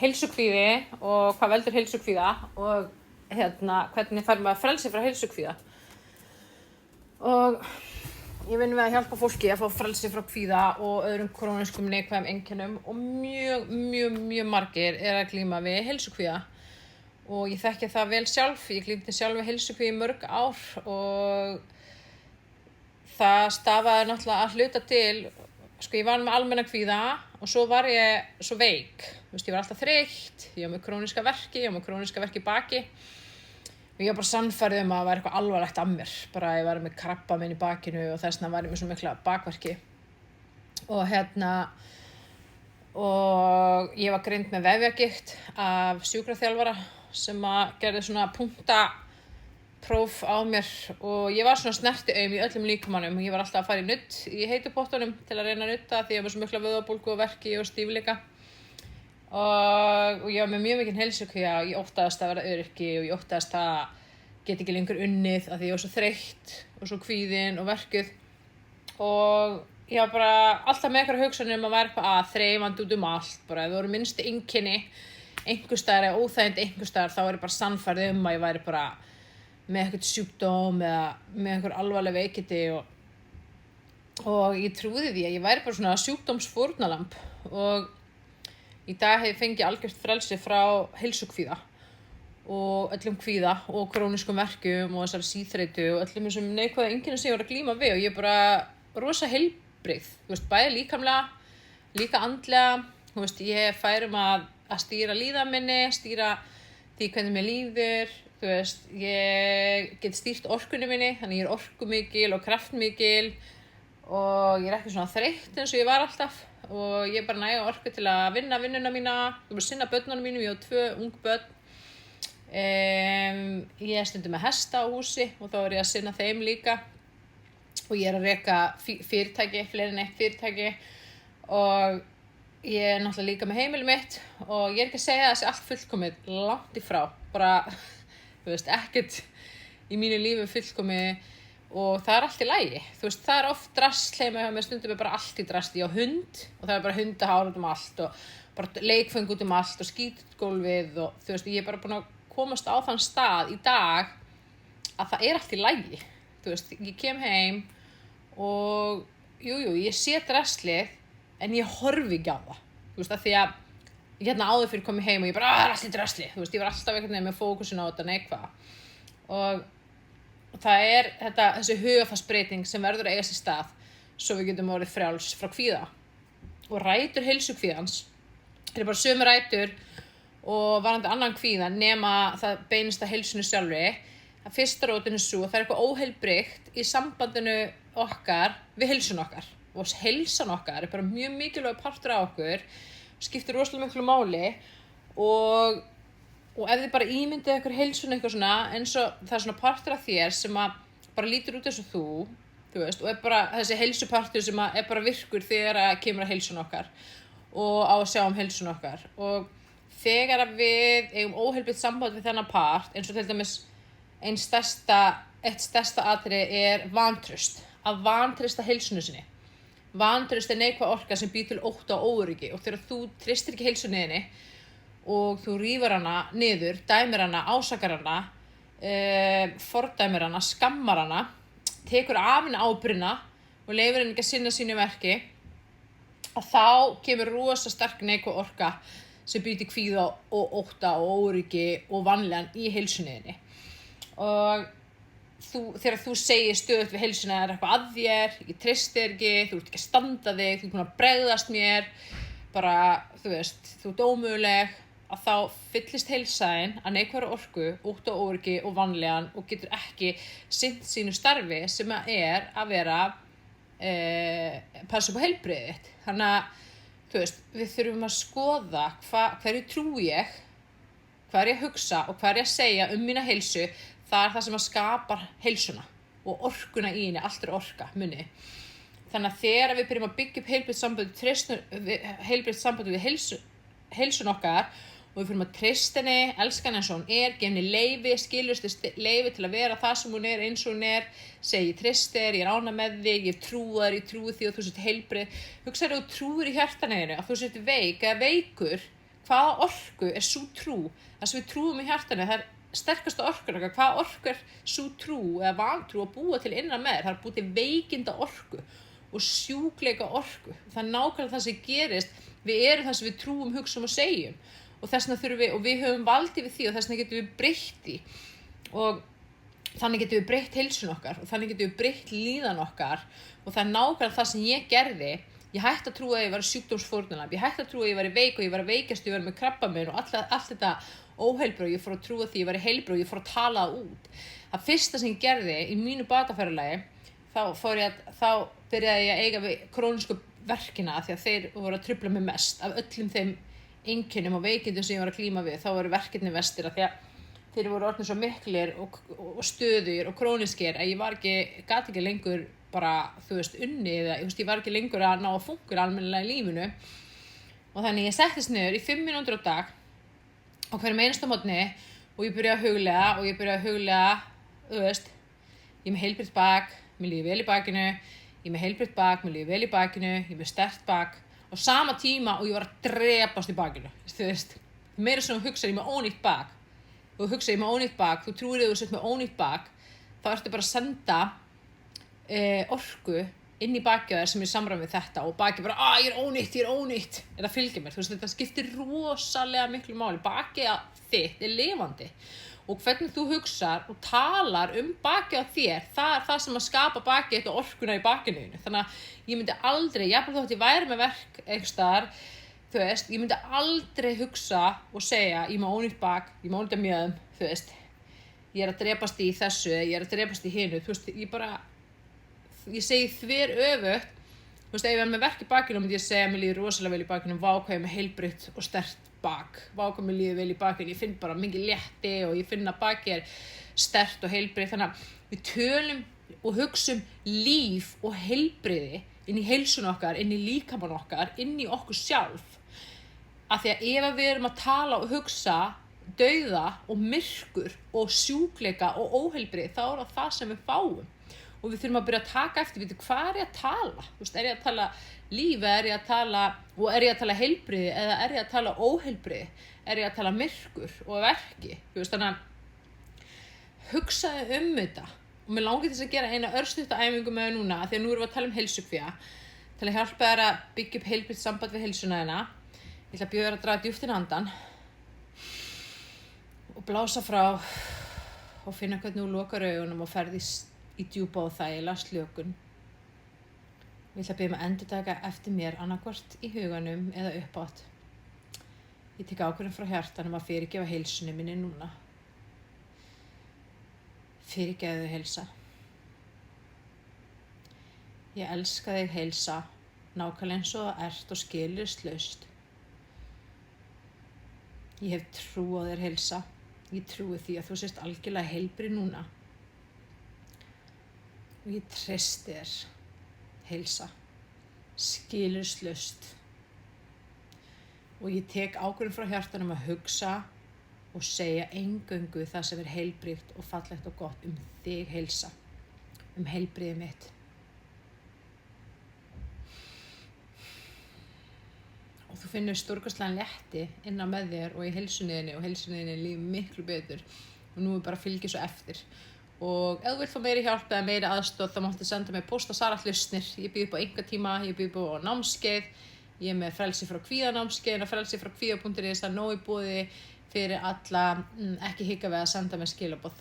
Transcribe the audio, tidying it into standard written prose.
heilsukvíði og hvað veldur heilsukvíða og hvernig fær maður frelsi frá heilsukvíða. Og ég vinn við að hjálpa fólki að fá frelsi frá kvíða og öðrum krónískum neikvæðum einkennum og mjög margir að glíma við heilsukvíða. Og ég þekki það vel sjálf, ég glímdi sjálf við heilsukvíða í mörg ár og það stafaði náttúrulega að hluta til, ég var með almenna kvíða og svo var ég svo veik. Ég var alltaf þreytt, ég var með króníska verki í baki. Og ég var bara sannfærð að það var eitthvað alvarlegt að mér. Bara ég var með krabbamein í bakinu og þess vegna var ég með svo mikla bakverki. Og ég var greind með vefjagigt af sjúkraþjálfara sem gerði svona punktapróf á mér og ég var svona snertiaum í öllum líkamanum og ég var alltaf að fara í nudd í heitu pottunum til að reyna að nudda því ég var svo mikla vöðvabólgu og verki og stífleika. Og ég var með mjög mikinn heilsukvíða og ég óttaðist að vera öryrki og ég óttaðist að geta ekki lengur unnið af því ég var svo þreytt og svo kvíðin og verkuð og ég var bara alltaf með einhverja hugsanir að vera eitthvað þreifandi út allt bara ef það voru minnstu einkenni einhversstaðar eða óþægindi einhversstaðar þá var ég bara sannfærð að ég væri bara með eitthvað sjúkdóm eða með einhver alvarleg veikindi og ég trúði því að ég væri bara svona sjúkdómsfórnarlamb og í dag hef ég fengið algjört frelsi frá heilsukvíða og öllum kvíða og krónískum verkjum og þessari síþreytu og öllum þessum neikvæðu einkennum sem ég var að glíma við og ég er bara rosa heilbrigð, bæði líkamlega, líka andlega, ég fær að stýra líðan minni, stýra því hvernig mér líður, ég get stýrt orkunni minni, þannig ég er orkumikil og kraftmikil og ég er ekki svona þreytt eins og ég var alltaf. Og ég bara næga orku til að vinna vinnuna mína, ég bara sinna börnunum mínum, ég á 2 ung börn. Ég er stundum með hesta á húsi og þá er ég að sinna þeim líka. Og ég er að reka fyrirtæki, fleiri en eitt fyrirtæki. Og ég er náttúrulega líka með heimili mitt og ég er ekki að segja að það sé allt fullkomið, langt í frá. Bara, ekkert í mínu lífi fullkomið. Og það er allt í lagi, það er oft drasl heima hjá mér, stundum er bara allt í drasl, ég á hund og það er bara hundahár út allt og bara leikföng út allt og skít út gólfið og ég er bara búin að komast á þann stað í dag að það er allt í lagi, ég kem heim og ég sé draslið en ég horfi ekki á það, af því að áður fyrir kom ég heim og ég bara, það er allt í drasli, ég var alltaf einhvern veginn með fókusin á þetta neikvæða og það er þessi hugarfarsbreyting sem verður að eiga sér stað svo við getum orðið frjáls frá kvíða. Og rætur heilsukvíðans eru bara sömu rætur og varðandi annan kvíða nema það beinist að heilsunni sjálfri. Það fyrsta rótin er svo að það er eitthvað óheilbrigt í sambandinu okkar við heilsun okkar. Og heilsan okkar er bara mjög mikilvæg partur af okkur, skiptir rosalega miklu máli og ef þið bara ímyndið ykkur heilsun eitthvað svona eins og það er svona partur af þér sem að bara lítur út eins og þú og er bara þessi heilsupartur sem að er bara virkur þegar að kemur að heilsun okkar og á að sjá heilsun okkar og þegar að við eigum óheilbrigt samband við þennan part eins og til dæmis eitt stærsta atriði er vantraust, að vantreysta heilsunni sinni. Vantraust er neikvæð orka sem býr til ótta og óöryggi og þegar þú treystir ekki heilsunni þinni og þú rífur hana niður, dæmir hana, ásakar hana, fordæmir hana, skammar hana, tekur af henni ábyrgðina og leyfir henni ekki að sinna sínu verki, að þá kemur rosa sterk neikvæð orka sem býr til kvíða og ótta og óöryggi og vanlíðan í heilsunni þinni. Og þegar þú segir stöðugt við heilsuna er eitthvað að þér, ég treysti þér ekki, þú ert ekki að standa þig, þú ert búin að bregðast mér, bara, þú ert ómöguleg, að þá fyllist heilsaðin að neikvæðri orku, ótta og óöryggi og vanlíðan og getur ekki sinnt sínu starfi sem er að vera passa upp á heilbrigðið þitt. Þannig að við þurfum að skoða hverju trúi ég, hvað er ég að hugsa og hvað er ég að segja mína heilsu. Það er það sem að skapar heilsuna og orkuna í henni, allt er orka, munni. Þannig að þegar við byrjum að byggja upp heilbrigt samband við heilsun okkar og við fyrir að treysta henni, elska henni eins og hún er, gefa henni leyfi, skiljustu leyfi til að vera það sem hún er eins og hún er, segi ég treysti þér, ég er ánægð með þig, ég trúi því að þú sért heilbrigð. Hugsaðu þú trúir í hjartanu þínu að þú sért veik eða veikur, hvaða orku sú trú, það sem við trúum í hjartanu, það sterkasta orkan okkar, hvaða orku sú trú eða vantrú að búa til innan með þér, það búa til veikinda orku og sjúkleika orku. Það nákvæmlega það sem gerist, við erum það sem við trúum, hugsum og segjum og þess vegna þurfum við, og við höfum valdið við því og þess vegna getum við breytt því og þannig getum við breytt heilsun okkar og þannig getum við breytt líðan okkar og það nákvæmlega það sem ég gerði. Ég hætti að trúa að ég var sjúkdómsfórnarlamb, ég hætti að trúa að ég var veik og ég var veikast, ég var með krabbamein og allt þetta óheilbrigði og ég fór að trúa því ég var heilbrigð og ég fór að tala það út. Það fyrsta sem ég gerði í mínu bataferðalagi, þá byrjaði ég að eiga við krónísku verkina því að þeir voru að trufla mig mest af öllum þeim einkennum og veikindum sem ég var að glíma við. Þá voru verkirnir vestir af því að þeir voru orðnir svo miklir og stöðugir og krónískir að ég gat ekki lengur bara, unni eða ég var ekki lengur að ná að fungera almennilega í lífinu og þannig ég settist niður í 5 mínútur á dag á hverjum einasta morgni og ég byrjaði að huglega, ég er með heilbrigt bak, mér líður vel í bakinu, ég er með heilbrigt bak, mér líður vel í bakinu, ég er með sterkt bak á sama tíma og ég var að drepast í bakinu, meira sem þú hugsaði með ónýtt bak, þú hugsaði með ónýtt bak, þú trúir að þú sett með ónýtt bak, þá ertu bara að senda orku inn í bakið þér sem er samræmi við þetta og bakið bara, ég er ónýtt, er að fylgja mér, þetta skiptir rosalega miklu máli, bakið þitt er lifandi og hvernig þú hugsar og talar bakið á þér, það er það sem að skapa bakið þitt og orkuna í bakinu, þannig að ég myndi aldrei, jafnvel þótt ég væri með verk einhvers staðar, ég myndi aldrei hugsa og segja, ég er með ónýtt bak, ég er með ónýtt mjöðum, ég er að drepast í þessu, ég er að drepast í hinu, ég segi þver öfugt, ef ég er með verk í bakinu myndi ég segja að mér líður rosalega vel í bakinu, vá hvað ég er með heilbrigt og sterkt bak, vá hvað mér líður vel í bakinu, ég finn bara mikið létti og ég finn að bakið er sterkt og heilbrigt, þannig að við tölum og hugsum líf og heilbriði inn í heilsun okkar, inn í líkamann okkar, inn í okkur sjálf, af því að ef við erum að tala og hugsa dauða og myrkur og sjúkleika og óheilbrigði, þá er það sem við fáum. Og við þurfum að byrja að taka eftir, hvað er ég að tala? Er ég að tala lífi, er ég að tala heilbrigði eða er ég að tala óheilbrigði? Er ég að tala myrkur og verki? Þannig að hugsaðu þetta. Og mér langar þess að gera eina örstutta æfingu með núna, því að nú erum við að tala heilsukvía, til að hjálpa þér að byggja upp heilbrigt samband við heilsuna þína. Ég ætla að bjóða þér að draga djúpt inn andann og blása frá og finna hvernig þú lokar augunum og ferð í djúpa og þægilega slökun. Ég ætla að biðja að endurtaka eftir mér annaðhvort í huganum eða uppátt. Ég tek ákvörðun frá hjartanum að fyrirgefa heilsunni minni núna. Fyrirgefðu heilsa. Ég elska þig heilsa, nákvæmlega eins og það ert og skilyrðislaust. Ég hef trú á þér heilsa. Ég trúi því að þú sést algjörlega heilbrigð núna. Og ég treysti þér, heilsa, skilyrðislaust. Og ég tek ákvörðun frá hjartanum að hugsa og segja eingöngu það sem er heilbrigt og fallegt og gott þig heilsa, heilbrigðið mitt. Og þú finnur stórkostlegan létti innan með þér og í heilsunniðinni og heilsunniðinni líður miklu betur og nú er bara að fylgja svo eftir. Og ef þú vilt fá meiri hjálp eða meiri aðstoð þá máttu senda mér póst á Sara-lausnir. Ég býð upp á einkatíma, ég býð upp á námskeið, ég er með frelsi frá kvíða námskeið, frelsifrákvíða.is, það er nóg í boði fyrir alla, ekki hika við að senda mér skilaboð.